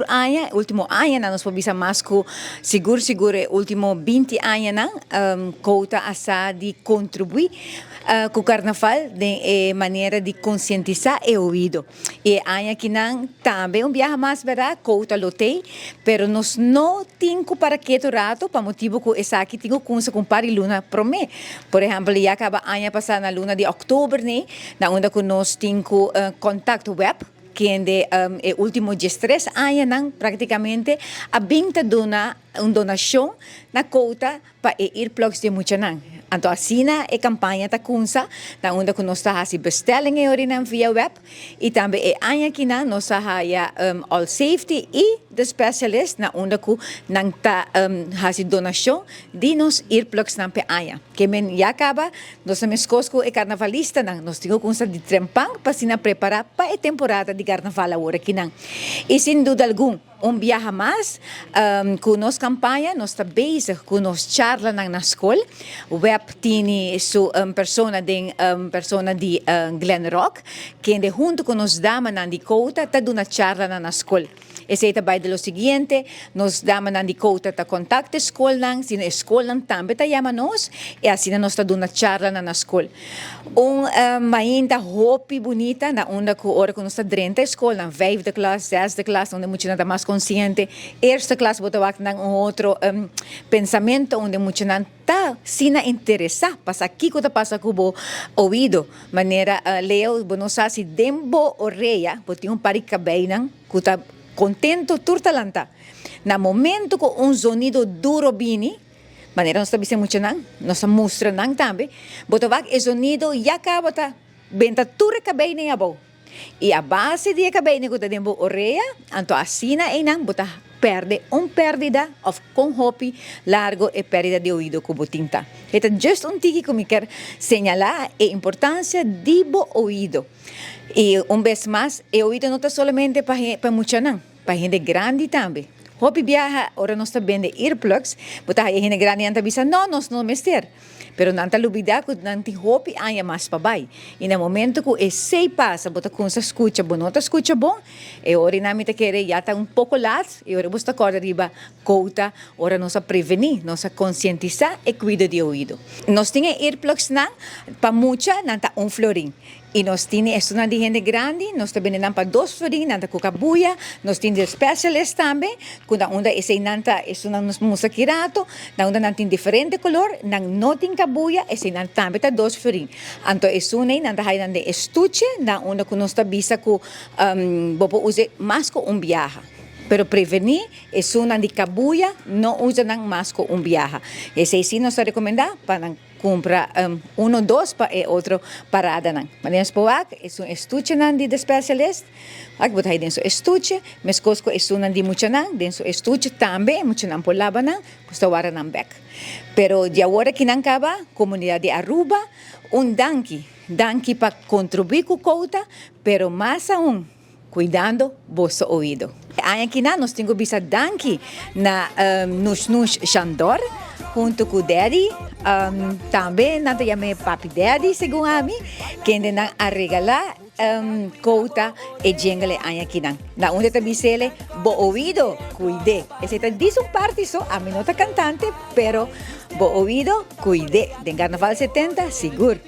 aya, último aya na nos pabisa masco seguro último 20 aya na kouta asa de contribuir com o carnaval de maneira de conscientizar e ouvido. E aya que não também viaja mais verá kouta lotei, pero nos não tinco para que rato para motivo que essa aqui tinco com pari luna prome. Por exemplo, já acaba aya passar na luna de outubro, né? Na onda que nós tinco contato web que é último 13 anos, praticamente, a 20 dona uma donação na conta para ir plugs de Muchanan. Então, assim, a campanha está kunsa, na onde nós estamos bestellingen via web, e também é que nós estamos all safety e de specialist, na onde nós estamos donação de nos ir plugs na peaya. Que men já acaba, nós estamos com carnavalista, nós temos kunsa de trempang para se preparar para a temporada de carnaval agora aqui. E sem dúvida alguma, viaja mais com nossa campanha, nós estamos bezig com nossa charla na escola. O web tem persona de Glen Rock, que junto com nós damas na Dakota, está dando charla na escola. Esse é também o seguinte, nós damas na Dakota está contacta a escola, se a escola também está chamando nós, e assim nós está dando charla na escola. Ainda hope bonita, na onda que hora que nós está dentro da escola, na 5ª classe, 6ª classe, onde muita gente mais consciente, 1ª classe, botar aqui outro pensamento, onde muita gente está se interessar, passa aqui que passa com o ouvido, maneira leu, não sabe se dembo orelha, porque tem pari cabelo, que está contento, turtalanta. Na momento que sonido duro vini, maneira nós estamos muito nós mostrando também, botar o sonido e acaba tá, benta turra cabelo nem abo. E a base de cabelo que está dembo orelha, então assim não botar perde perdida of com hopi largo e perdida de ouvido que botinta. Então, just tiki que me quer señalar a importância de ouvido. E vez mais, o ouvido não está somente para muita não, para gente grande também. Hopi viaja, ora nós está vendo earplugs, botar a gente grande anta bisa, não, nós não mester. Pero nanta lubida ko nanti hopi aya mas pabay. E no momento ko sei passa, bota com sa escucha bom, nota escucha bom, e ora nami te quere yata pouco lat, e ora busta corda riba kouta, ora nossa prevenir, nossa conscientizar e cuida de ouvido. Nós tinha earplugs na pa mucha nanta florin. E nós temos estudante de gente grande, nós também temos para 2 florin, nanta cucabuia, nós temos specialist também, quando onda esse nanta estudante nos musa kirato, na onda nanta diferente color, nang noting kabuya, esse nanta também tá 2 florin. Anto esunay nanta hay nande estuche, na onda que nós tabisa ko bopo use mais ko viaja. Pero prevenir es una de cabuya, no usa más con viaje. Ese sí nos recomienda para comprar 1, 2 para otro parada. Mas es un estuche de especialista. Aquí botai dentro estuche, mes cosco es una de mucha dentro estuche también mucha por labana, custa wara nan back. Pero de ahora que nan acaba, comunidad de Aruba, un danki para contribuir con cota, pero más aún cuidando vosso ouvido. Aqui nós temos bisa danki na Nush Chandor, junto com o Daddy, também nós temos Papi Daddy, segundo a mim, que ainda a regalar cota e jingle aqui não. Na onde está bisele, bo ouvido, cuide. Esse está diz parte só, a mim não está cantante, pero bo ouvido, cuide. De Carnaval 70, seguro.